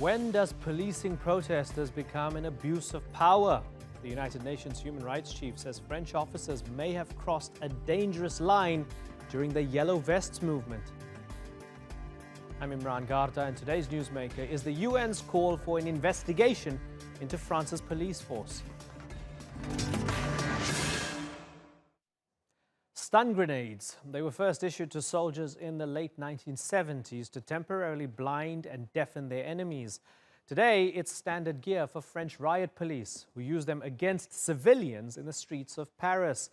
When does policing protesters become an abuse of power? The United Nations Human Rights Chief says French officers may have crossed a dangerous line during the Yellow Vests movement. I'm Imran Garda, and today's Newsmaker is the UN's call for an investigation into France's police force. Stun grenades. They were first issued to soldiers in the late 1970s to temporarily blind and deafen their enemies. Today, it's standard gear for French riot police, who use them against civilians in the streets of Paris.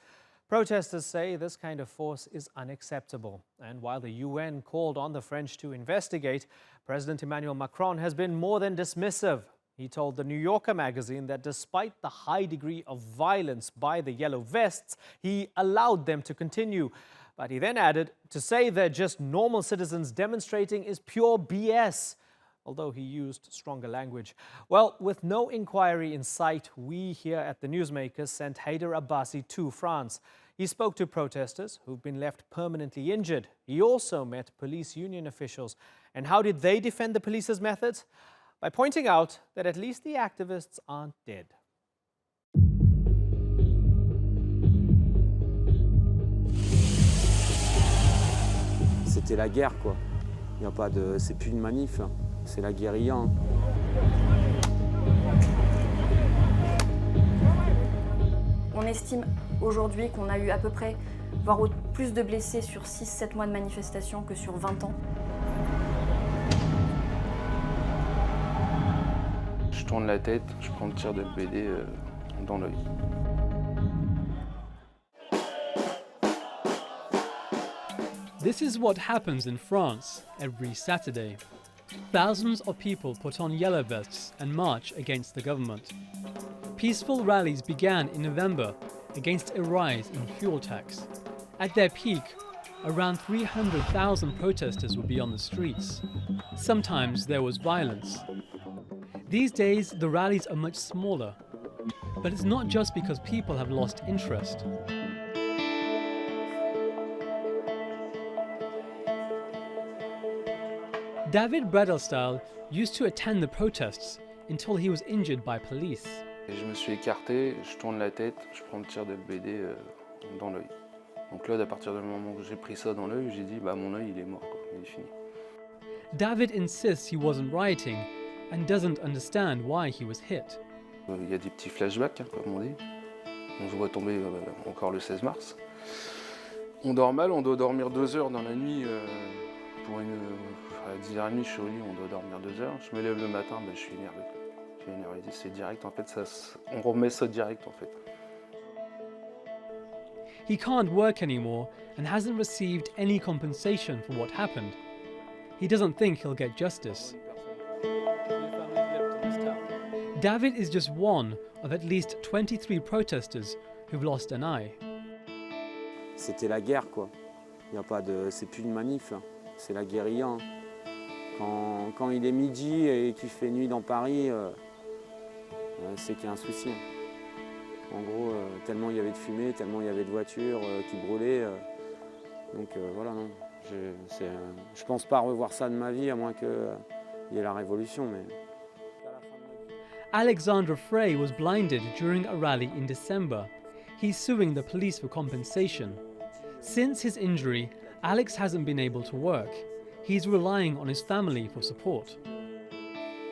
Protesters say this kind of force is unacceptable. And while the UN called on the French to investigate, President Emmanuel Macron has been more than dismissive. He told the New Yorker magazine that despite the high degree of violence by the Yellow Vests, he allowed them to continue. But he then added, to say they're just normal citizens demonstrating is pure BS, although he used stronger language. Well, with no inquiry in sight, we here at the Newsmakers sent Haider Abbasi to France. He spoke to protesters who've been left permanently injured. He also met police union officials. And how did they defend the police's methods? By pointing out that at least the activists aren't dead. C'était la guerre, quoi. Il y a pas de, c'est plus une manif, c'est la guérilla. On estime aujourd'hui qu'on a eu à peu près, voire plus de blessés sur 6-7 mois de manifestation que sur 20 ans. Je tourne la tête, je prends le tir de BD dans l'œil. This is what happens in France every Saturday. Thousands of people put on yellow vests and march against the government. Peaceful rallies began in November against a rise in fuel tax. At their peak, around 300,000 protesters would be on the streets. Sometimes there was violence. These days, the rallies are much smaller. But it's not just because people have lost interest. David Bradelstal used to attend the protests until he was injured by police. Et je me suis écarté, je tourne la tête, je prends le tir de BD dans l'œil. Donc là, à partir du moment où j'ai pris ça dans l'œil, j'ai dit bah mon œil il est mort, quoi. Il est fini. David insists he wasn't rioting and doesn't understand why he was hit. Il y a des petits flashbacks, hein, comme on dit. On se voit tomber encore le 16 mars. On dort mal, on doit dormir 2 heures dans la nuit. À 10h30, je suis au lit, on doit dormir 2 heures. Je me lève le matin, je suis énervé. Je suis énervé, c'est direct, en fait, on remet ça direct, en fait. He can't work anymore and hasn't received any compensation for what happened. He doesn't think he'll get justice. David is just one of at least 23 protesters who've lost an eye. C'était la guerre, quoi. Il y a pas de, c'est plus une manif, c'est la guérilla. Quand il est midi et qu'il fait nuit dans Paris, c'est qu'il y a un souci. En gros, tellement il y avait de fumée, tellement il y avait de voitures qui brûlaient. Donc voilà, non. Je pense pas revoir ça de ma vie, à moins qu'il y ait la révolution. Mais... Alexandre Frey was blinded during a rally in December. He's suing the police for compensation. Since his injury, Alex hasn't been able to work. He's relying on his family for support.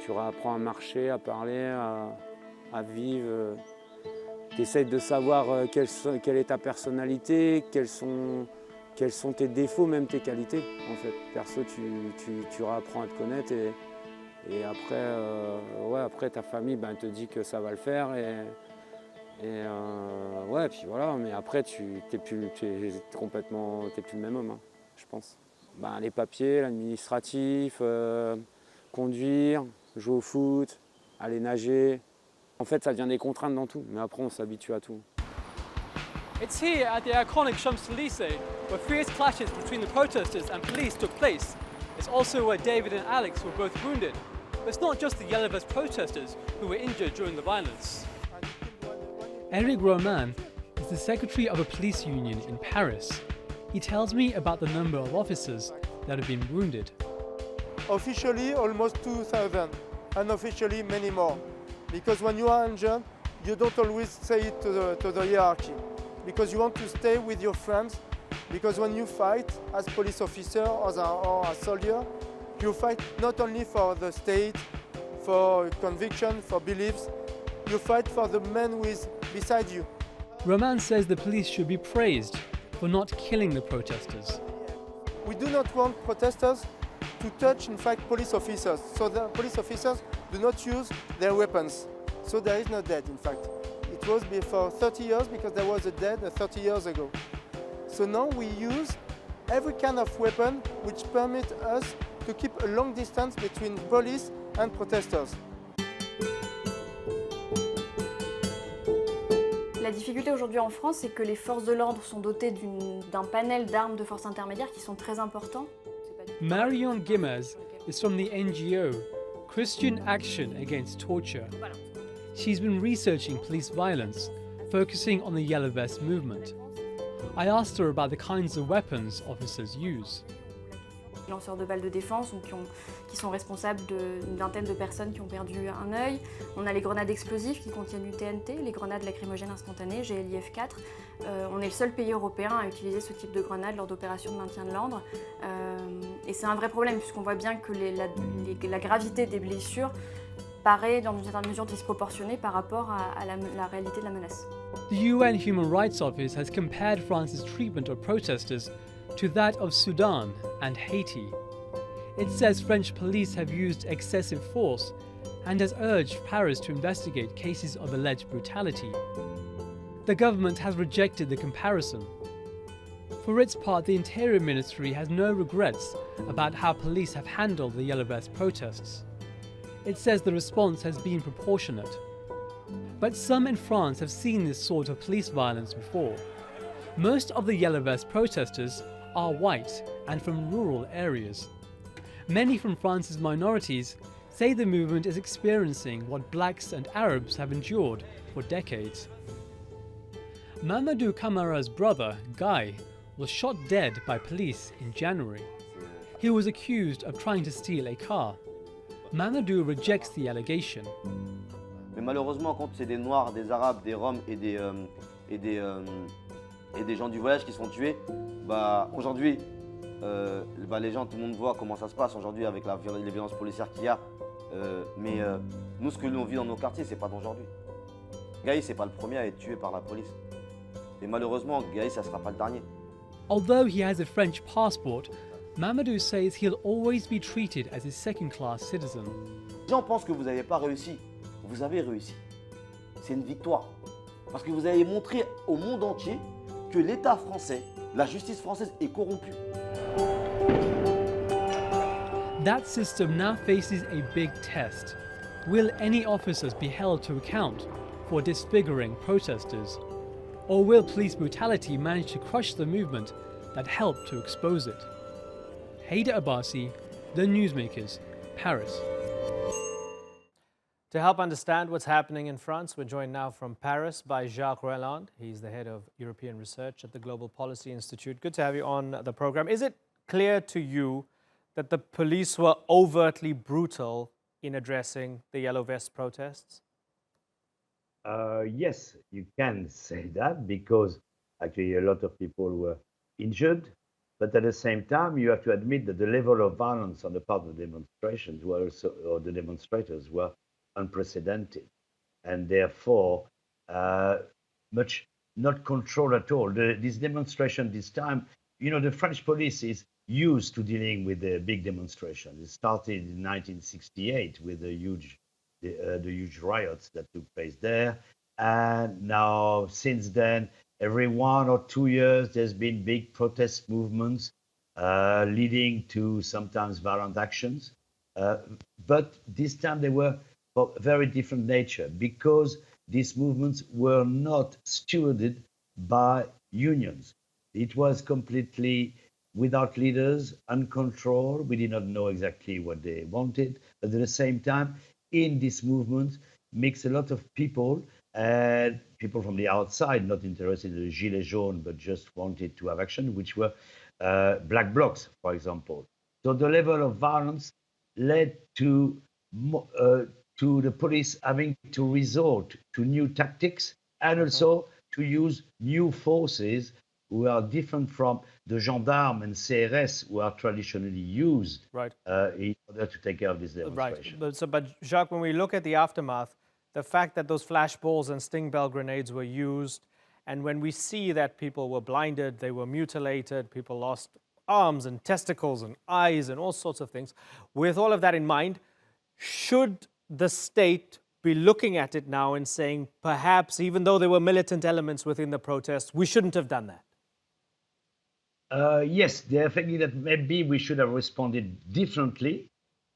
Tu apprends à marcher, à parler, à vivre. Tu essaies de savoir quelle est ta personnalité, quels sont tes défauts, même tes qualités. En fait, perso, tu apprends à te connaître et après, après ta famille te dit que ça va le faire ouais, puis voilà. Mais après, t'es plus le même homme, hein, je pense. Les papiers, l'administratif, conduire, jouer au foot, aller nager. En fait, ça devient des contraintes dans tout, mais après, on s'habitue à tout. It's here at the iconic Champs-Élysées where fierce clashes between the protesters and police took place. It's also where David and Alex were both wounded. But it's not just the Yellow Vest protesters who were injured during the violence. Eric Roman is the secretary of a police union in Paris. He tells me about the number of officers that have been wounded. Officially, almost 2,000. unofficially many more. Because when you are injured, you don't always say it to the hierarchy. Because you want to stay with your friends. Because when you fight as police officer or as soldier, you fight not only for the state, for conviction, for beliefs, you fight for the man who is beside you. Roman says the police should be praised for not killing the protesters. We do not want protesters to touch, in fact, police officers. So the police officers do not use their weapons. So there is no dead, in fact. It was before 30 years because there was a dead 30 years ago. So now we use every kind of weapon which permit us to keep a long distance between police and protesters. La difficulté aujourd'hui en France, c'est que les forces de l'ordre sont dotées d'un panel d'armes de force intermédiaire qui sont très importants. Marion Gimez is from the NGO Christian Action Against Torture. She's been researching police violence, focusing on the Yellow Vest movement. I asked her about the kinds of weapons officers use. Les lanceurs de balles de défense qui sont responsables d'une vingtaine de personnes qui ont perdu un œil. On a les grenades explosives qui contiennent du TNT, les grenades lacrymogènes instantanées, GLIF-4. On est le seul pays européen à utiliser ce type de grenades lors d'opérations de maintien de l'ordre. Et c'est un vrai problème puisqu'on voit bien que la gravité des blessures paraît dans une certaine mesure disproportionnée par rapport à la réalité de la menace. The UN Human Rights Office has compared France's treatment of protesters to that of Sudan and Haiti. It says French police have used excessive force and has urged Paris to investigate cases of alleged brutality. The government has rejected the comparison. For its part, the Interior Ministry has no regrets about how police have handled the Yellow Vest protests. It says the response has been proportionate. But some in France have seen this sort of police violence before. Most of the Yellow Vest protesters are white and from rural areas. Many from France's minorities say the movement is experiencing what blacks and Arabs have endured for decades. Mamadou Camara's brother, Guy, was shot dead by police in January. He was accused of trying to steal a car. Mamadou rejects the allegation. Mais malheureusement, quand c'est des Noirs, des Arabes, des Roms et des gens du voyage qui sont tués, aujourd'hui, les gens, tout le monde voit comment ça se passe aujourd'hui avec les violences policières qu'il y a. Mais nous, ce que l'on vit dans nos quartiers, c'est pas d'aujourd'hui. Gaï, c'est pas le premier à être tué par la police. Et malheureusement, Gaï, ça sera pas le dernier. Although he has a French passport, Mamadou says he'll always be treated as a second-class citizen. Les gens pensent que vous n'avez pas réussi. Vous avez réussi. C'est une victoire. Parce que vous avez montré au monde entier que l'État français, la justice française est corrompue. That system now faces a big test. Will any officers be held to account for disfiguring protesters? Or will police brutality manage to crush the movement that helped to expose it? Haida Abbasi, The Newsmakers, Paris. To help understand what's happening in France, we're joined now from Paris by Jacques Roland. He's the head of European research at the Global Policy Institute. Good to have you on the program. Is it clear to you that the police were overtly brutal in addressing the Yellow Vest protests? Yes, you can say that because actually a lot of people were injured. But at the same time, you have to admit that the level of violence on the part of the demonstrations were also, or the demonstrators were unprecedented, and therefore much not controlled at all. This demonstration this time, the French police is used to dealing with the big demonstrations. It started in 1968 with the huge riots that took place there, and now since then, every 1 or 2 years, there's been big protest movements leading to sometimes violent actions. But this time they were of very different nature because these movements were not stewarded by unions. It was completely without leaders, uncontrolled. We did not know exactly what they wanted. But at the same time, in this movement, mixed a lot of people, and people from the outside, not interested in the Gilets jaunes, but just wanted to have action, which were black blocs, for example. So the level of violence led to to the police having to resort to new tactics and also to use new forces who are different from the gendarmes and CRS who are traditionally used Right. in order to take care of this Right. demonstration. But Jacques, when we look at the aftermath, the fact that those flashballs and sting bell grenades were used, and when we see that people were blinded, they were mutilated, people lost arms and testicles and eyes and all sorts of things, with all of that in mind, should the state be looking at it now and saying, perhaps, even though there were militant elements within the protests, we shouldn't have done that? Yes, they're thinking that maybe we should have responded differently,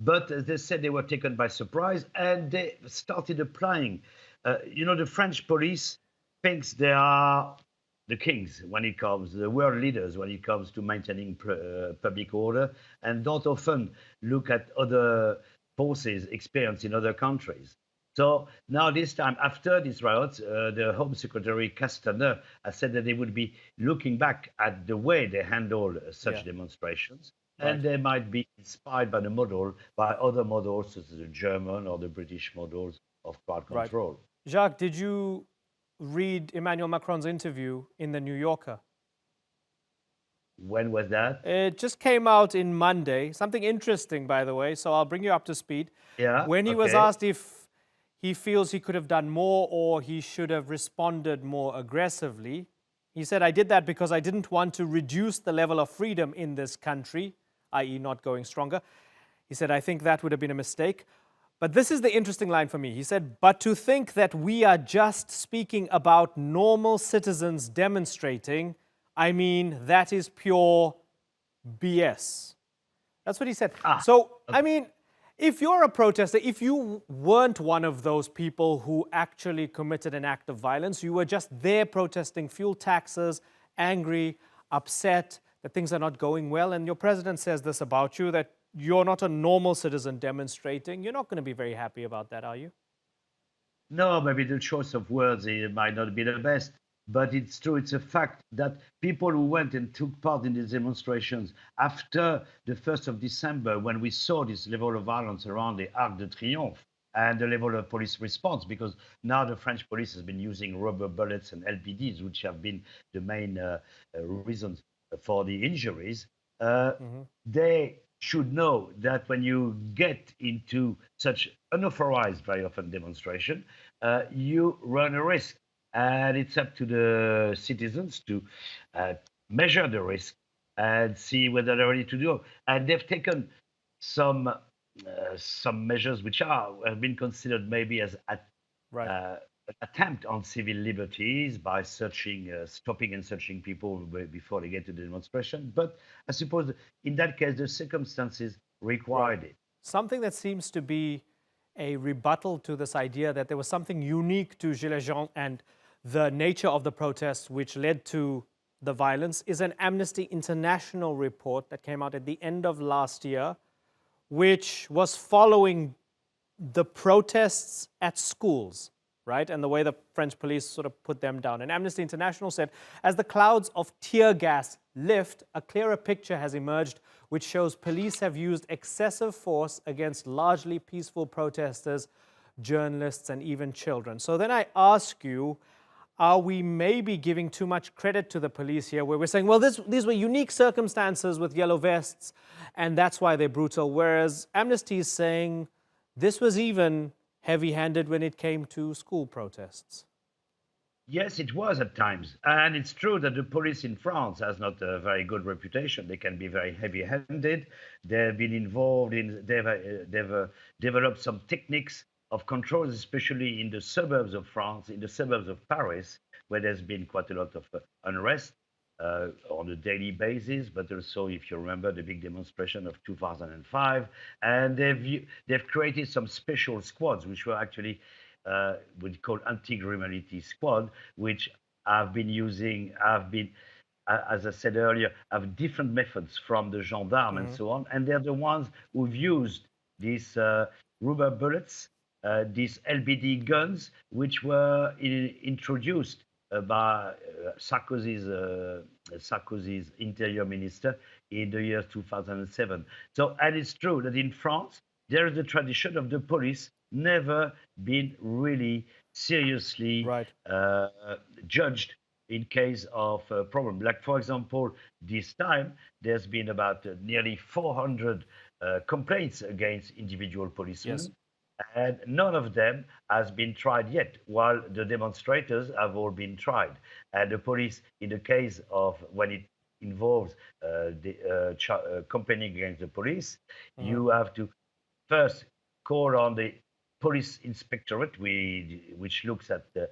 but as they said, they were taken by surprise and they started applying. The French police thinks they are the kings when it comes, the world leaders when it comes to maintaining public order, and don't often look at other forces experienced in other countries. So now this time, after these riots, the Home Secretary Castaner has said that they would be looking back at the way they handle such Yeah. demonstrations, Right. and they might be inspired by the model, by other models such as the German or the British models of crowd Right. control. Jacques, did you read Emmanuel Macron's interview in The New Yorker? When was that? It just came out in Monday. Something interesting, by the way, so I'll bring you up to speed. Yeah. When he was okay. asked if he feels he could have done more or he should have responded more aggressively, he said, I did that because I didn't want to reduce the level of freedom in this country, i.e., not going stronger. He said, I think that would have been a mistake. But this is the interesting line for me. He said, but to think that we are just speaking about normal citizens demonstrating, I mean, that is pure BS. That's what he said. So, I mean, if you're a protester, if you weren't one of those people who actually committed an act of violence, you were just there protesting fuel taxes, angry, upset that things are not going well, and your president says this about you, that you're not a normal citizen demonstrating, you're not going to be very happy about that, are you? No, maybe the choice of words might not be the best, but it's true. It's a fact that people who went and took part in these demonstrations after the 1st of December, when we saw this level of violence around the Arc de Triomphe and the level of police response, because now the French police has been using rubber bullets and LBDs, which have been the main reasons for the injuries, they should know that when you get into such unauthorized, very often demonstration, you run a risk. And it's up to the citizens to measure the risk and see whether they're ready to do it. And they've taken some measures which have been considered maybe as Right. an attempt on civil liberties by stopping and searching people before they get to the demonstration. But I suppose in that case, the circumstances required it. Something that seems to be a rebuttal to this idea that there was something unique to Gilets jaunes and the nature of the protests which led to the violence is an Amnesty International report that came out at the end of last year, which was following the protests at schools, right? And the way the French police sort of put them down. And Amnesty International said, as the clouds of tear gas lift, a clearer picture has emerged which shows police have used excessive force against largely peaceful protesters, journalists, and even children. So then I ask you, are we maybe giving too much credit to the police here, where we're saying, well, these were unique circumstances with yellow vests, and that's why they're brutal, whereas Amnesty is saying this was even heavy-handed when it came to school protests? Yes, it was at times. And it's true that the police in France has not a very good reputation. They can be very heavy-handed. They've been involved they've developed some techniques of controls, especially in the suburbs of France, in the suburbs of Paris, where there's been quite a lot of unrest on a daily basis, but also, if you remember, the big demonstration of 2005. And they've created some special squads, which were actually we call anti-criminality squad, which have been, as I said earlier, have different methods from the gendarmes and so on. And they're the ones who've used these rubber bullets, these LBD guns, which were introduced by Sarkozy's interior minister in the year 2007. So, and it's true that in France, there is the tradition of the police never been really seriously Right. judged in case of a problem. Like, for example, this time there's been about nearly 400 complaints against individual policemen. Yes. And none of them has been tried yet, while the demonstrators have all been tried. And the police, in the case of when it involves complaining against the police, you have to first call on the police inspectorate, which looks at the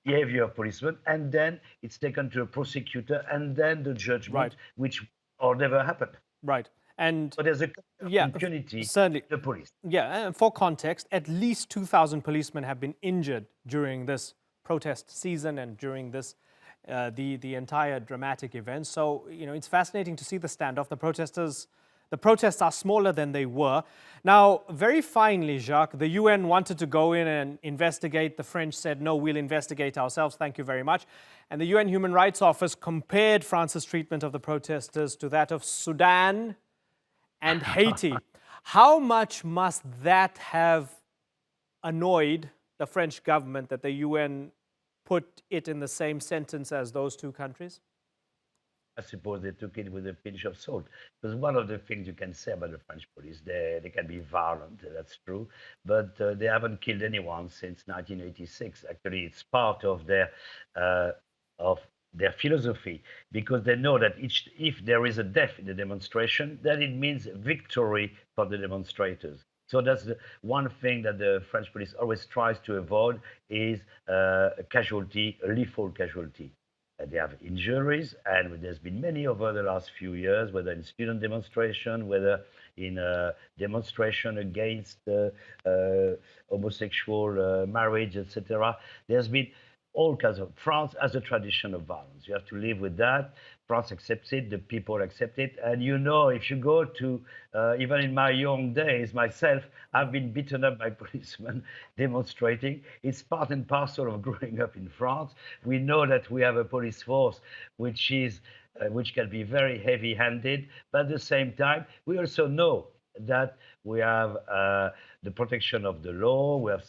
behavior of policemen, and then it's taken to a prosecutor, and then the judgment, which or never happened. Right. And so there's a impunity certainly the police. Yeah, and for context, at least 2,000 policemen have been injured during this protest season and during this the entire dramatic event. So, you know, it's fascinating to see the standoff. The protests are smaller than they were. Now, very finally, Jacques, the UN wanted to go in and investigate. The French said, no, we'll investigate ourselves. Thank you very much. And the UN Human Rights Office compared France's treatment of the protesters to that of Sudan and Haiti. How much must that have annoyed the French government that the UN put it in the same sentence as those two countries? I suppose they took it with a pinch of salt. Because one of the things you can say about the French police, they can be violent, that's true, but they haven't killed anyone since 1986. Actually, it's part of their philosophy, because they know that if there is a death in the demonstration, then it means victory for the demonstrators. So that's the one thing that the French police always tries to avoid is a casualty, a lethal casualty. They have injuries, and there's been many over the last few years, whether in student demonstration, whether in a demonstration against homosexual marriage, etc. There's been all kinds of. France has a tradition of violence. You have to live with that. France accepts it, the people accept it. And you know, if you go to, even in my young days, myself, I've been beaten up by policemen demonstrating. It's part and parcel of growing up in France. We know that we have a police force which can be very heavy-handed, but at the same time, we also know that we have the protection of the law. We have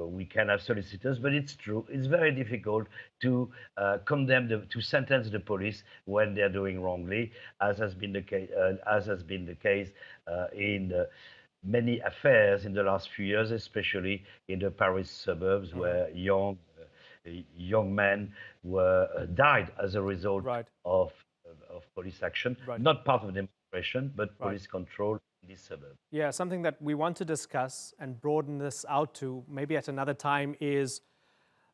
we can have solicitors, but it's true. It's very difficult to to sentence the police when they're doing wrongly, as has been the case, in many affairs in the last few years, especially in the Paris suburbs, where young men died as a result of police action, not part of demonstration, but police control. Yeah, something that we want to discuss and broaden this out to, maybe at another time, is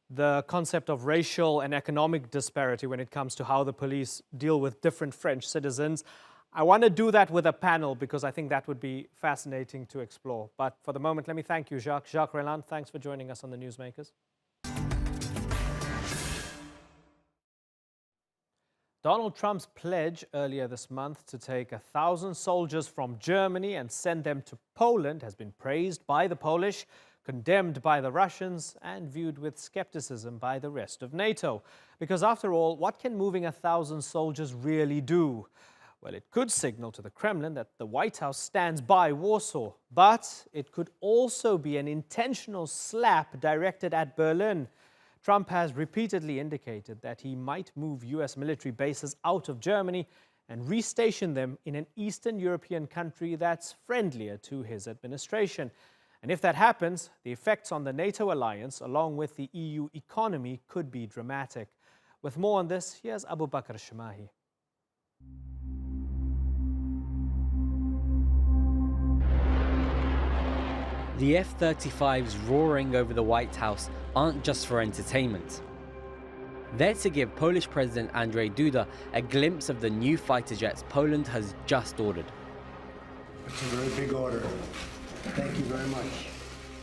the concept of racial and economic disparity when it comes to how the police deal with different French citizens. I want to do that with a panel because I think that would be fascinating to explore. But for the moment, let me thank you, Jacques. Jacques Reland, thanks for joining us on the Newsmakers. Donald Trump's pledge earlier this month to take 1,000 soldiers from Germany and send them to Poland has been praised by the Polish, condemned by the Russians, and viewed with skepticism by the rest of NATO. Because after all, what can moving 1,000 soldiers really do? Well, it could signal to the Kremlin that the White House stands by Warsaw, but it could also be an intentional slap directed at Berlin. Trump has repeatedly indicated that he might move US military bases out of Germany and restation them in an Eastern European country that's friendlier to his administration. And if that happens, the effects on the NATO alliance, along with the EU economy, could be dramatic. With more on this, here's Abu Bakr Shamahi. The F-35s roaring over the White House aren't just for entertainment. They're to give Polish President Andrzej Duda a glimpse of the new fighter jets Poland has just ordered. It's a very big order. Thank you very much.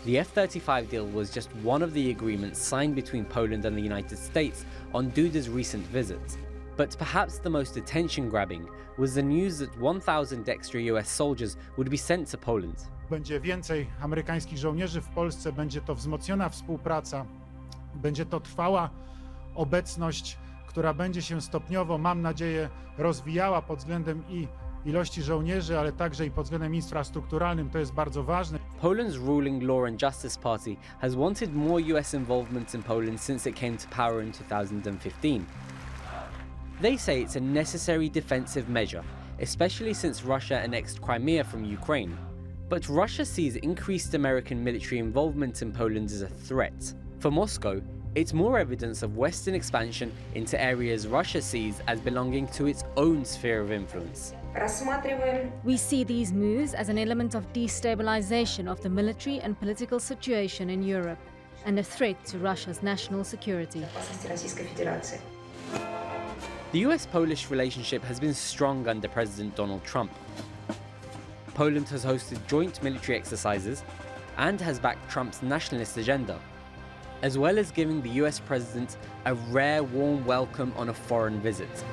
The F-35 deal was just one of the agreements signed between Poland and the United States on Duda's recent visit. But perhaps the most attention-grabbing was the news that 1,000 extra US soldiers would be sent to Poland. Będzie więcej amerykańskich żołnierzy w Polsce, będzie to wzmocniona współpraca, będzie to trwała obecność, która będzie się stopniowo, mam nadzieję, rozwijała pod względem i ilości żołnierzy, ale także i pod względem infrastrukturalnym to jest bardzo ważne. Poland's ruling Law and Justice Party has wanted more US involvement in Poland since it came to power in 2015. They say it's a necessary defensive measure, especially since Russia annexed Crimea from Ukraine. But Russia sees increased American military involvement in Poland as a threat. For Moscow, it's more evidence of Western expansion into areas Russia sees as belonging to its own sphere of influence. We see these moves as an element of destabilization of the military and political situation in Europe and a threat to Russia's national security. The US-Polish relationship has been strong under President Donald Trump. Poland has hosted joint military exercises and has backed Trump's nationalist agenda, as well as giving the US president a rare warm welcome on a foreign visit.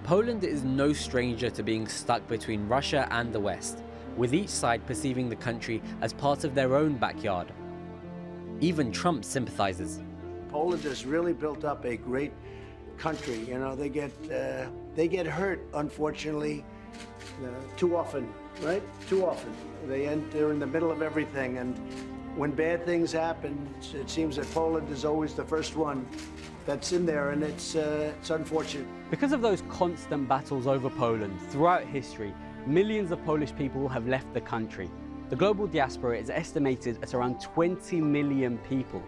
Poland is no stranger to being stuck between Russia and the West, with each side perceiving the country as part of their own backyard. Even Trump sympathizes. Poland has really built up a great country. You know, they get hurt, unfortunately, too often, right? Too often. They're in the middle of everything, and when bad things happen, it seems that Poland is always the first one that's in there, and it's unfortunate. Because of those constant battles over Poland throughout history, millions of Polish people have left the country. The global diaspora is estimated at around 20 million people,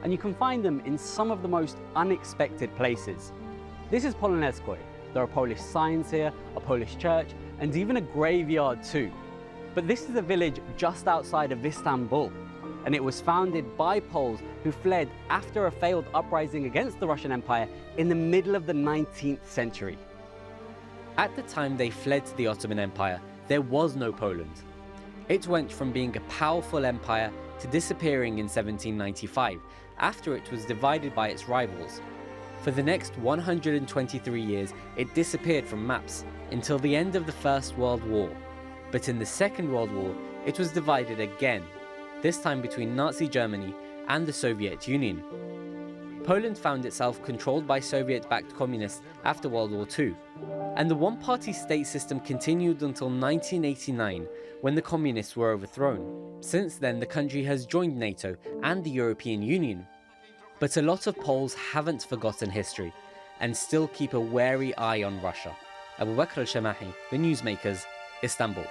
and you can find them in some of the most unexpected places. This is Polonezkoy. There are Polish signs here, a Polish church, and even a graveyard too. But this is a village just outside of Istanbul, and it was founded by Poles who fled after a failed uprising against the Russian Empire in the middle of the 19th century. At the time they fled to the Ottoman Empire, there was no Poland. It went from being a powerful empire to disappearing in 1795, after it was divided by its rivals. For the next 123 years, it disappeared from maps, until the end of the First World War. But in the Second World War, it was divided again, this time between Nazi Germany and the Soviet Union. Poland found itself controlled by Soviet-backed communists after World War II, and the one-party state system continued until 1989, when the communists were overthrown. Since then, the country has joined NATO and the European Union. But a lot of Poles haven't forgotten history, and still keep a wary eye on Russia. Abu Bakr al-Shamahi, The Newsmakers, Istanbul.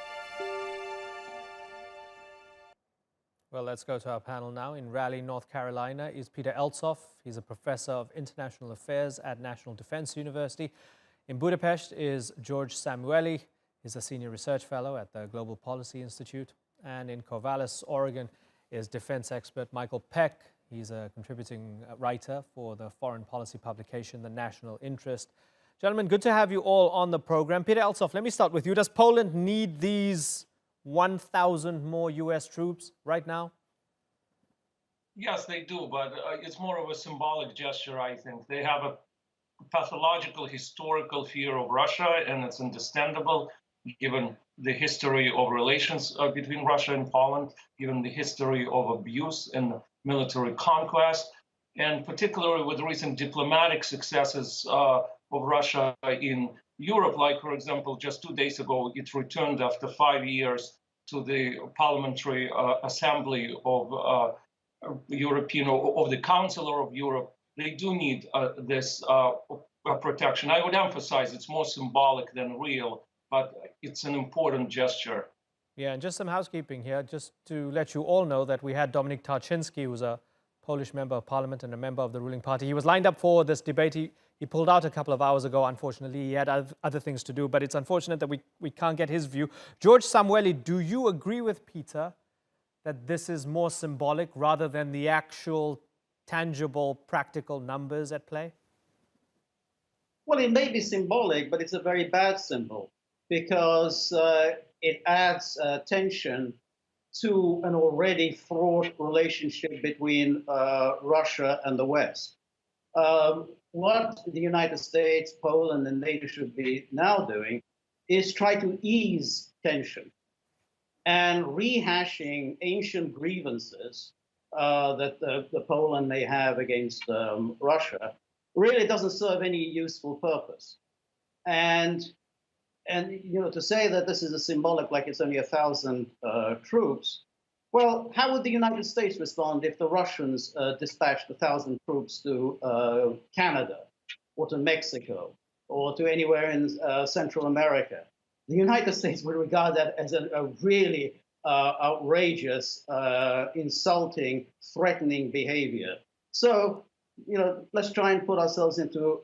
Well, let's go to our panel now. In Raleigh, North Carolina is Peter Eltsoff. He's a professor of international affairs at National Defense University. In Budapest is George Samueli. He's a senior research fellow at the Global Policy Institute. And in Corvallis, Oregon is defense expert Michael Peck. He's a contributing writer for the foreign policy publication, The National Interest. Gentlemen, good to have you all on the program. Peter Eltsoff, let me start with you. Does Poland need these 1,000 more US troops right now? Yes, they do, but it's more of a symbolic gesture, I think. They have a pathological historical fear of Russia, and it's understandable given the history of relations between Russia and Poland, given the history of abuse and military conquest, and particularly with recent diplomatic successes of Russia in Europe, like, for example, just 2 days ago, it returned after 5 years to the Parliamentary Assembly of European, of the Council of Europe. They do need this protection. I would emphasize it's more symbolic than real, but it's an important gesture. Yeah, and just some housekeeping here, just to let you all know that we had Dominik Tarczynski, who's a Polish member of parliament and a member of the ruling party. He was lined up for this debate. He pulled out a couple of hours ago, unfortunately. He had other things to do, but it's unfortunate that we can't get his view. George Samueli, do you agree with Peter that this is more symbolic rather than the actual tangible, practical numbers at play? Well, it may be symbolic, but it's a very bad symbol because it adds tension to an already fraught relationship between Russia and the West. What the United States, Poland, and NATO should be now doing is try to ease tension and rehashing ancient grievances that the Poland may have against Russia really doesn't serve any useful purpose. And to say that this is a symbolic, like it's only 1,000 troops, well, how would the United States respond if the Russians dispatched 1,000 troops to Canada or to Mexico or to anywhere in Central America? The United States would regard that as a really outrageous, insulting, threatening behavior. So, let's try and put ourselves into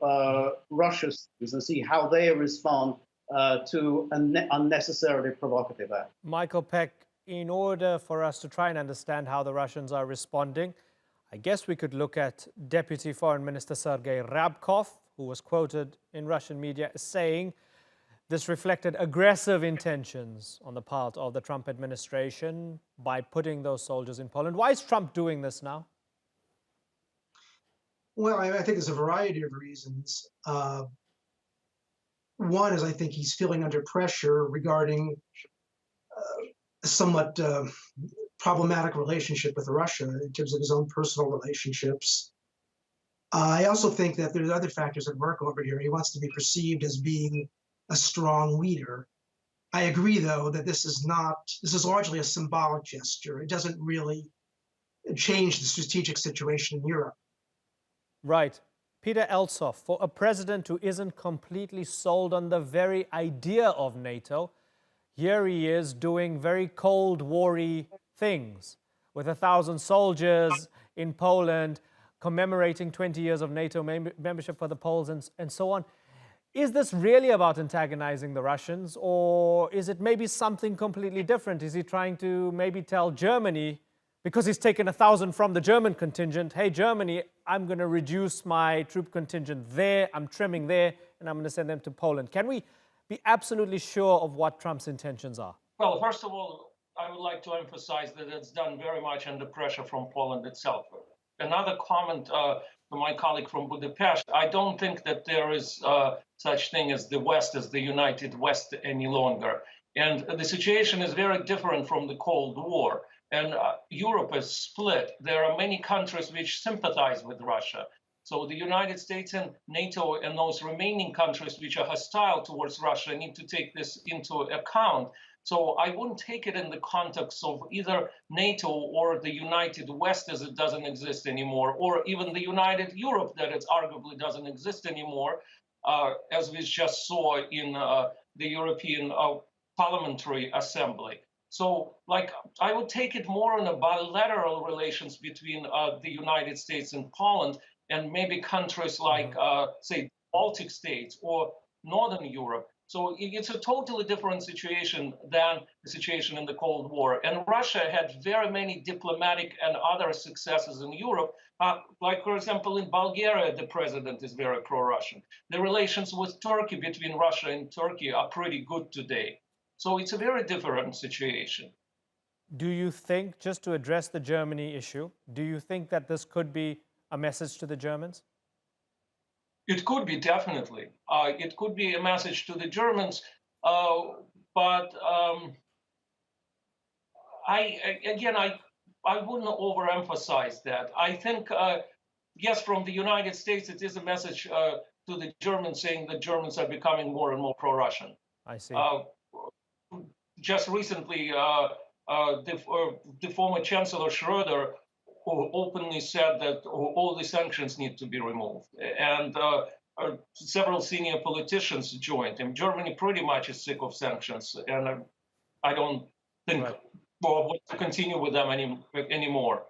Russia's shoes and see how they respond to an unnecessarily provocative act. Michael Peck, in order for us to try and understand how the Russians are responding, I guess we could look at Deputy Foreign Minister Sergei Ryabkov, who was quoted in Russian media as saying this reflected aggressive intentions on the part of the Trump administration by putting those soldiers in Poland. Why is Trump doing this now? Well, I think there's a variety of reasons. One is I think he's feeling under pressure regarding a somewhat problematic relationship with Russia in terms of his own personal relationships. I also think that there's other factors at work over here. He wants to be perceived as being a strong leader. I agree, though, that this is largely a symbolic gesture. It doesn't really change the strategic situation in Europe. Right. Peter Elsoff, for a president who isn't completely sold on the very idea of NATO, here he is doing very Cold War-y things with 1,000 soldiers in Poland, commemorating 20 years of NATO membership for the Poles and so on. Is this really about antagonizing the Russians, or is it maybe something completely different? Is he trying to maybe tell Germany, because he's taken 1,000 from the German contingent, hey, Germany, I'm going to reduce my troop contingent there, I'm trimming there, and I'm going to send them to Poland. Can we be absolutely sure of what Trump's intentions are? Well, first of all, I would like to emphasize that it's done very much under pressure from Poland itself. Another comment to my colleague from Budapest, I don't think that there is such thing as the West, as the United West any longer. And the situation is very different from the Cold War. And Europe is split. There are many countries which sympathize with Russia. So the United States and NATO and those remaining countries which are hostile towards Russia need to take this into account. So I wouldn't take it in the context of either NATO or the United West, as it doesn't exist anymore, or even the United Europe, that it arguably doesn't exist anymore, as we just saw in the European Parliamentary Assembly. So, I would take it more on a bilateral relations between the United States and Poland, and maybe countries like, say, Baltic states or Northern Europe. So it's a totally different situation than the situation in the Cold War. And Russia had very many diplomatic and other successes in Europe. Like, for example, in Bulgaria, the president is very pro-Russian. The relations with Turkey, between Russia and Turkey, are pretty good today. So it's a very different situation. Do you think, just to address the Germany issue, do you think that this could be a message to the Germans? It could be, definitely. It could be a message to the Germans, but I wouldn't overemphasize that. I think, yes, from the United States, it is a message to the Germans saying that Germans are becoming more and more pro-Russian. I see. Just recently, the former Chancellor Schröder openly said that all the sanctions need to be removed. And several senior politicians joined him. Germany pretty much is sick of sanctions, and I don't think we'll want to continue with them anymore.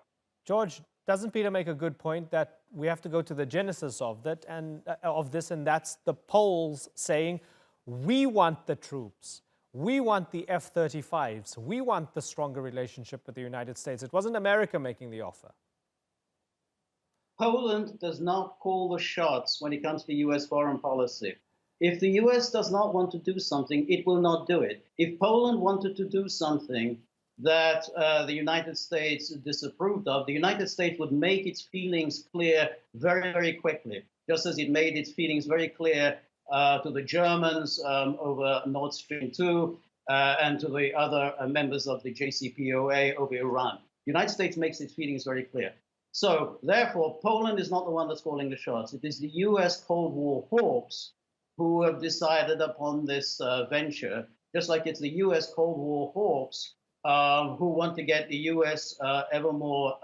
George, doesn't Peter make a good point that we have to go to the genesis of that and of this, and that's the Poles saying, we want the troops. We want the F-35s. We want the stronger relationship with the United States. It wasn't America making the offer. Poland does not call the shots when it comes to US foreign policy. If the US does not want to do something, it will not do it. If Poland wanted to do something that the United States disapproved of, the United States would make its feelings clear very, very quickly, just as it made its feelings very clear to the Germans over Nord Stream 2 and to the other members of the JCPOA over Iran. The United States makes its feelings very clear. So therefore, Poland is not the one that's calling the shots. It is the US Cold War hawks who have decided upon this venture, just like it's the US Cold War hawks who want to get the US ever more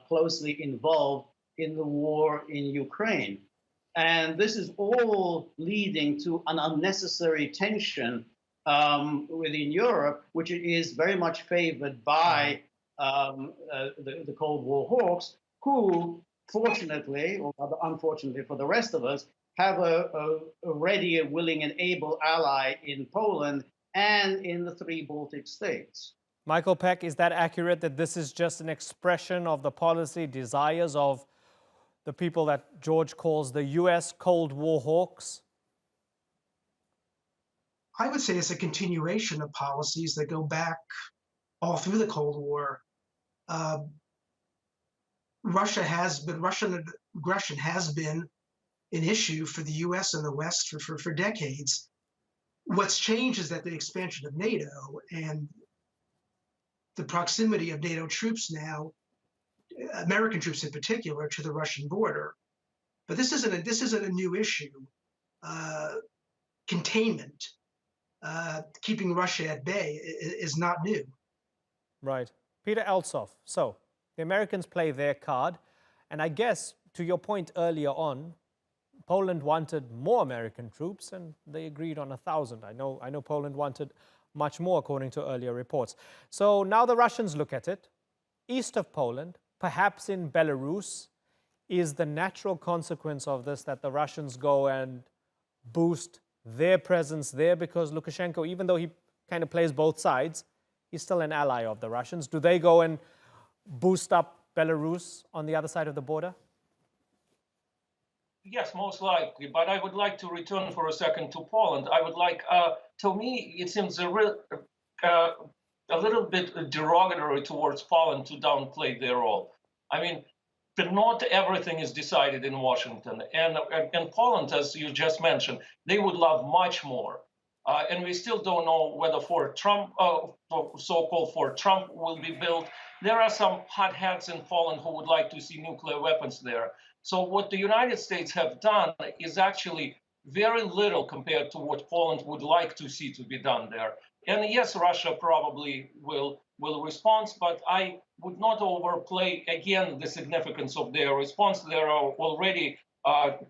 closely involved in the war in Ukraine. And this is all leading to an unnecessary tension within Europe, which is very much favored by the Cold War hawks, who, fortunately, or rather unfortunately for the rest of us, have a ready, a willing, and able ally in Poland and in the three Baltic states. Michael Peck, is that accurate, that this is just an expression of the policy desires of the people that George calls the US Cold War hawks? I would say it's a continuation of policies that go back all through the Cold War. Russian aggression has been an issue for the US and the West for decades. What's changed is that the expansion of NATO and the proximity of NATO troops now, American troops in particular, to the Russian border. But this isn't a new issue. Containment, keeping Russia at bay is not new. Right. Peter Elsoff. So the Americans play their card. And I guess, to your point earlier on, Poland wanted more American troops, and they agreed on 1,000. I know Poland wanted much more, according to earlier reports. So now the Russians look at it. East of Poland, perhaps in Belarus, is the natural consequence of this that the Russians go and boost their presence there, because Lukashenko, even though he kind of plays both sides, he's still an ally of the Russians. Do they go and boost up Belarus on the other side of the border? Yes, most likely. But I would like to return for a second to Poland. I would like, to me, it seems a little bit derogatory towards Poland to downplay their role. I mean, not everything is decided in Washington. And Poland, as you just mentioned, they would love much more. And we still don't know whether Fort Trump, so-called Fort Trump, will be built. There are some hotheads in Poland who would like to see nuclear weapons there. So what the United States have done is actually very little compared to what Poland would like to see to be done there. And yes, Russia probably will respond, but I would not overplay, again, the significance of their response. There are already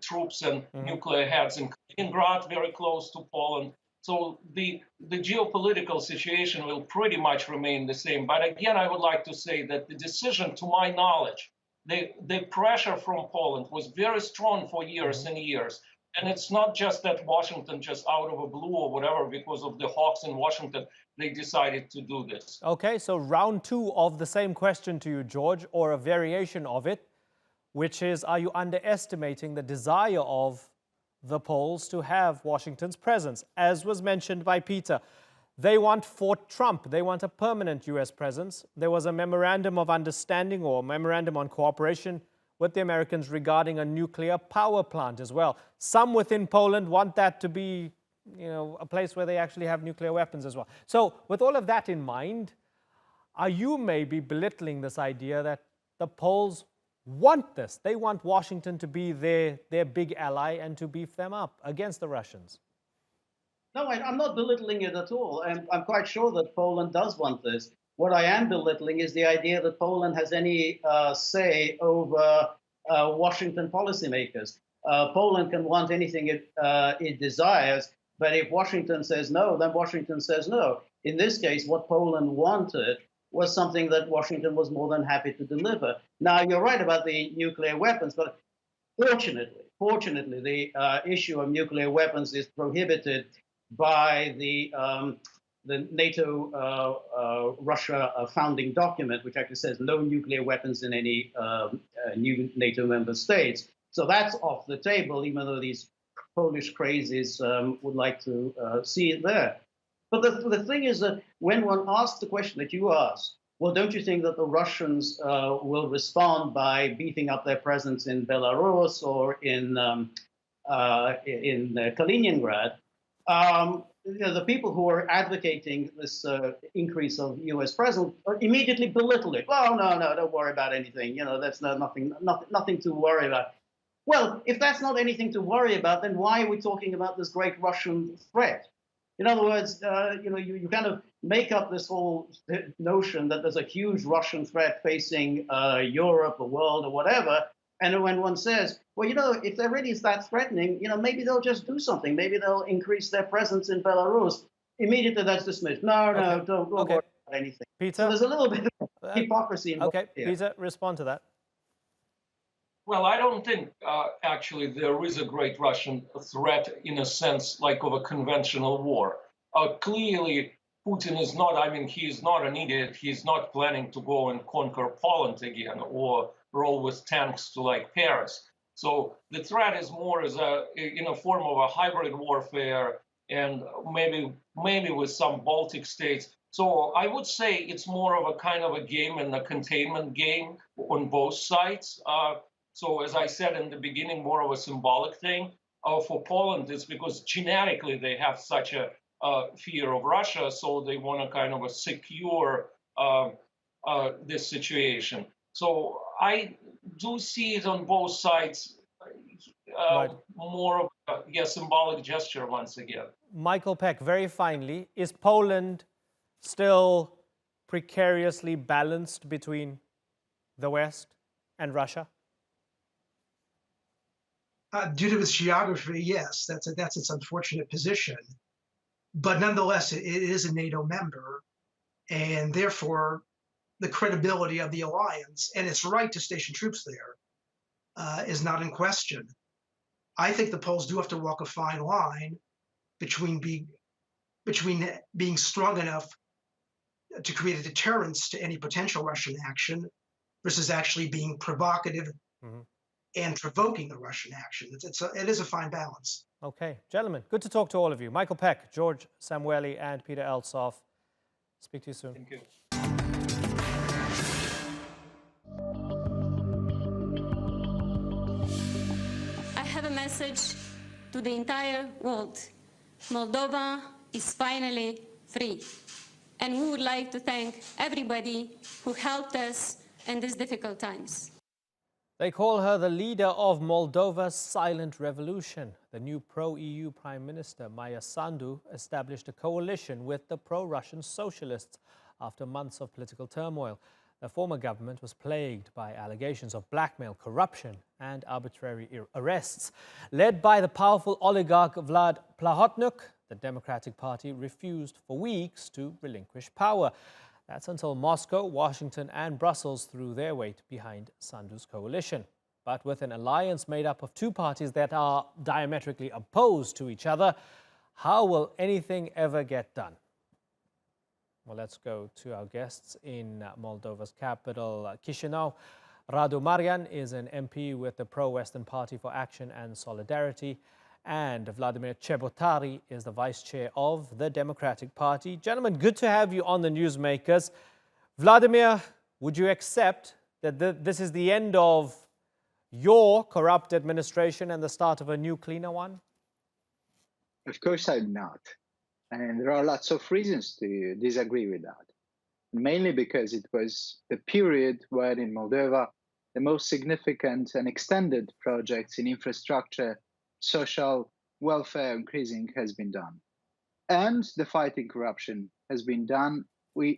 troops and nuclear heads in Kaliningrad, very close to Poland. So the geopolitical situation will pretty much remain the same. But again, I would like to say that the decision, to my knowledge, the pressure from Poland was very strong for years and years. And it's not just that Washington, just out of a blue or whatever, because of the hawks in Washington, they decided to do this. Okay, so round two of the same question to you, George, or a variation of it, which is, are you underestimating the desire of the Poles to have Washington's presence? As was mentioned by Peter, they want Fort Trump. They want a permanent U.S. presence. There was a memorandum of understanding or memorandum on cooperation with the Americans regarding a nuclear power plant as well. Some within Poland want that to be, a place where they actually have nuclear weapons as well. So with all of that in mind, are you maybe belittling this idea that the Poles want this? They want Washington to be their big ally and to beef them up against the Russians. No, I'm not belittling it at all. I'm quite sure that Poland does want this. What I am belittling is the idea that Poland has any say over Washington policymakers. Poland can want anything it desires, but if Washington says no, then Washington says no. In this case, what Poland wanted was something that Washington was more than happy to deliver. Now, you're right about the nuclear weapons, but fortunately, the issue of nuclear weapons is prohibited by the NATO-Russia founding document, which actually says no nuclear weapons in any new NATO member states. So that's off the table, even though these Polish crazies would like to see it there. But the thing is that when one asks the question that you asked, well, don't you think that the Russians will respond by beefing up their presence in Belarus or in Kaliningrad? The people who are advocating this increase of U.S. presence immediately belittle it. Oh, no, don't worry about anything. That's nothing to worry about. Well, if that's not anything to worry about, then why are we talking about this great Russian threat? In other words, you kind of make up this whole notion that there's a huge Russian threat facing Europe, the world, or whatever. And when one says, well, if there really is that threatening, maybe they'll just do something. Maybe they'll increase their presence in Belarus. Immediately that's dismissed. No, don't worry about anything. Peter? So there's a little bit of hypocrisy involved here. Peter, respond to that. Well, I don't think actually there is a great Russian threat in a sense like of a conventional war. Clearly, Putin is not, he is not an idiot. He's not planning to go and conquer Poland again or roll with tanks to like Paris. So the threat is more as in a form of a hybrid warfare and maybe with some Baltic states. So I would say it's more of a kind of a game and a containment game on both sides. So as I said in the beginning, more of a symbolic thing. For Poland, it's because genetically they have such a fear of Russia, so they want to kind of secure this situation. So I do see it on both sides, more of a symbolic gesture once again. Michael Peck, very finally, is Poland still precariously balanced between the West and Russia? Due to its geography, yes, that's its unfortunate position. But nonetheless, it is a NATO member, and therefore the credibility of the alliance and its right to station troops there is not in question. I think the Poles do have to walk a fine line between being strong enough to create a deterrence to any potential Russian action versus actually being provocative and provoking the Russian action. It is a fine balance. Okay, gentlemen, good to talk to all of you. Michael Peck, George Samueli, and Peter Elsoff. Speak to you soon. Thank you. I have a message to the entire world. Moldova is finally free. And we would like to thank everybody who helped us in these difficult times. They call her the leader of Moldova's silent revolution. The new pro-EU Prime Minister, Maia Sandu, established a coalition with the pro-Russian socialists after months of political turmoil. The former government was plagued by allegations of blackmail, corruption and arbitrary arrests. Led by the powerful oligarch Vlad Plahotniuc, the Democratic Party refused for weeks to relinquish power. That's until Moscow, Washington and Brussels threw their weight behind Sandu's coalition. But with an alliance made up of two parties that are diametrically opposed to each other, how will anything ever get done? Well, let's go to our guests in Moldova's capital, Chisinau. Radu Marian is an MP with the Pro-Western Party for Action and Solidarity, and Vladimir Chebotari is the vice chair of the Democratic Party. Gentlemen, good to have you on the Newsmakers. Vladimir, would you accept that this is the end of your corrupt administration and the start of a new, cleaner one? Of course I'm not. And there are lots of reasons to disagree with that. Mainly because it was the period where in Moldova the most significant and extended projects in infrastructure, social welfare increasing has been done. And the fighting corruption has been done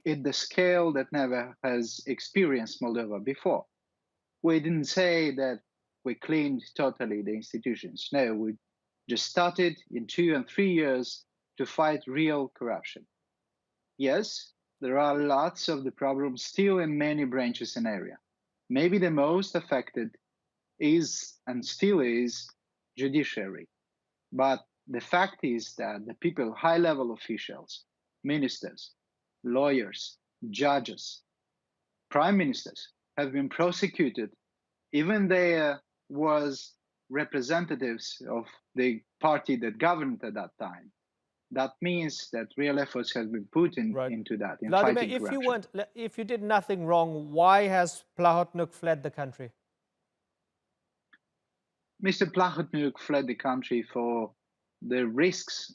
at the scale that never has experienced Moldova before. We didn't say that we cleaned totally the institutions. No, we just started in 2 and 3 years to fight real corruption. Yes, there are lots of the problems still in many branches and areas. Maybe the most affected is and still is judiciary. But the fact is that the people, high-level officials, ministers, lawyers, judges, prime ministers have been prosecuted. Even there was representatives of the party that governed at that time. That means that real efforts have been put into that, in Vladimir, fighting corruption. if you did nothing wrong, why has Plahotniuc fled the country? Mr. Plahotniuc fled the country for the risks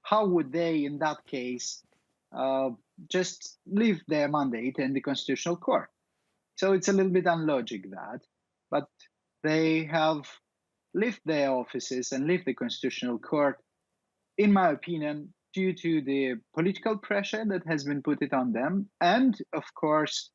how would they, in that case, just leave their mandate in the Constitutional Court? So it's a little bit unlogic that, but they have left their offices and left the Constitutional Court, in my opinion, due to the political pressure that has been put it on them, and of course,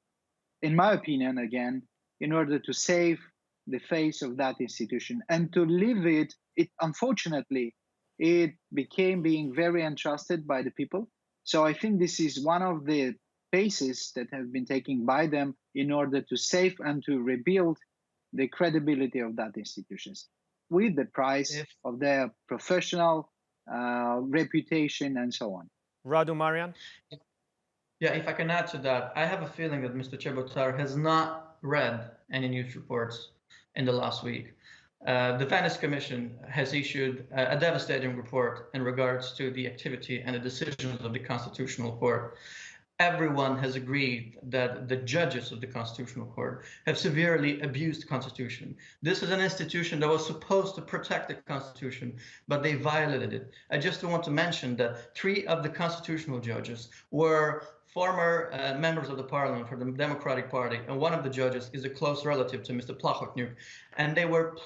in my opinion, again, in order to save the face of that institution and to leave it, unfortunately, it became being very entrusted by the people. So I think this is one of the bases that have been taken by them in order to save and to rebuild the credibility of that institutions with the price of their professional reputation and so on. Radu Marian? Yeah, if I can add to that, I have a feeling that Mr. Chebotar has not read any news reports in the last week. The Venice Commission has issued a devastating report in regards to the activity and the decisions of the Constitutional Court. Everyone has agreed that the judges of the Constitutional Court have severely abused the Constitution. This is an institution that was supposed to protect the Constitution, but they violated it. I just want to mention that 3 of the constitutional judges were former members of the parliament for the Democratic Party, and one of the judges is a close relative to Mr. Plahotniuc, and they were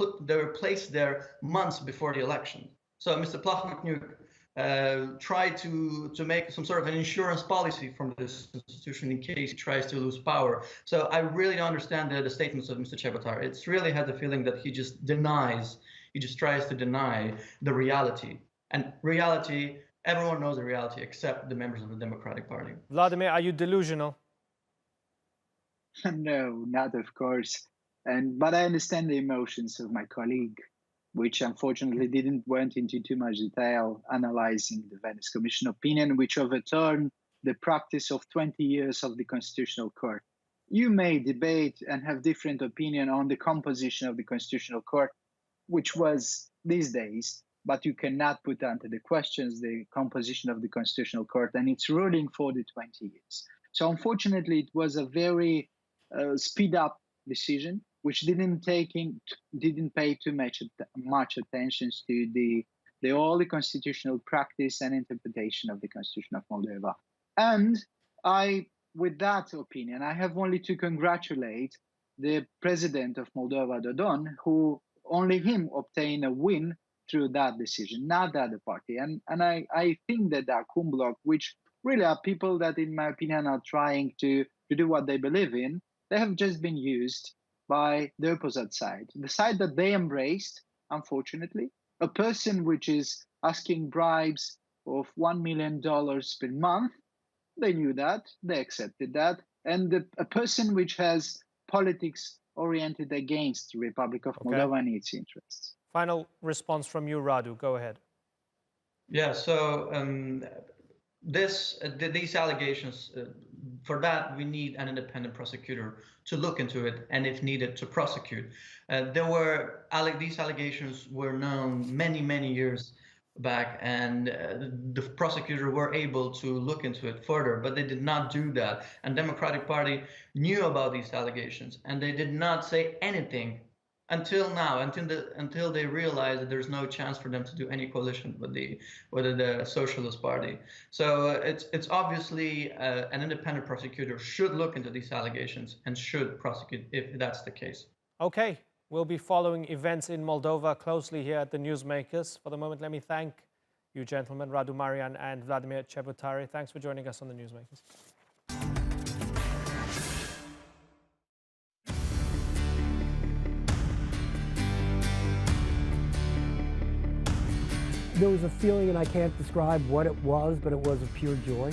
placed there months before the election. So Mr. Plahotniuc tried to make some sort of an insurance policy from this institution in case he tries to lose power. So I really don't understand the statements of Mr. Chebotar. It's really had the feeling that he just tries to deny the reality. And reality, everyone knows the reality except the members of the Democratic Party. Vladimir, are you delusional? No, not of course. But I understand the emotions of my colleague, which unfortunately didn't went into too much detail analyzing the Venice Commission opinion, which overturned the practice of 20 years of the Constitutional Court. You may debate and have different opinion on the composition of the Constitutional Court, which was these days, but you cannot put under the questions the composition of the Constitutional Court and its ruling for the 20 years. So unfortunately, it was a very speed up decision, which didn't pay too much attention to all the constitutional practice and interpretation of the Constitution of Moldova. And with that opinion, I have only to congratulate the president of Moldova, Dodon, who only him obtained a win through that decision, not the other party. And I think that the Acum Bloc, which really are people that, in my opinion, are trying to do what they believe in, they have just been used by the opposite side, the side that they embraced, unfortunately, a person which is asking bribes of $1 million per month. They knew that, they accepted that, and a person which has politics oriented against the Republic of Moldova and its interests. Final response from you, Radu. Go ahead. Yeah, so these allegations, for that we need an independent prosecutor to look into it, and if needed, to prosecute. These allegations were known many years back, and the prosecutor were able to look into it further, but they did not do that. And Democratic Party knew about these allegations, and they did not say anything until now, until they realized that there's no chance for them to do any coalition with the Socialist Party. So it's obviously an independent prosecutor should look into these allegations and should prosecute if that's the case. Okay, we'll be following events in Moldova closely here at the Newsmakers. For the moment, let me thank you gentlemen, Radu Marian and Vladimir Chebotar. Thanks for joining us on the Newsmakers. There was a feeling, and I can't describe what it was, but it was of pure joy.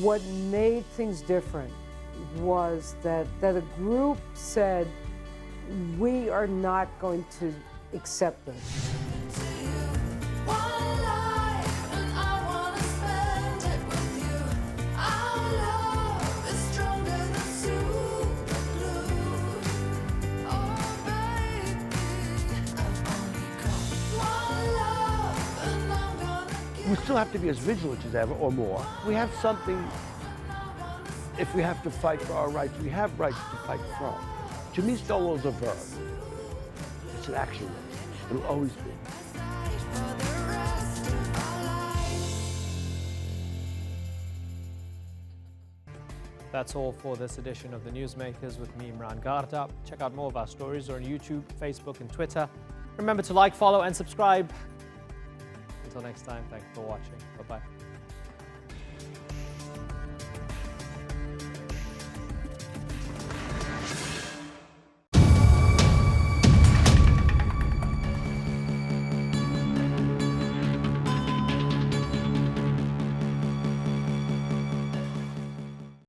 What made things different was that a group said, we are not going to accept this. we still have to be as vigilant as ever or more. We have something, if we have to fight for our rights, we have rights to fight from. To me, Stonewall's a verb. It's an action word. It'll always be. That's all for this edition of The Newsmakers with me, Imran Garda. Check out more of our stories on YouTube, Facebook and Twitter. Remember to like, follow and subscribe. Until next time, thanks for watching. Bye-bye.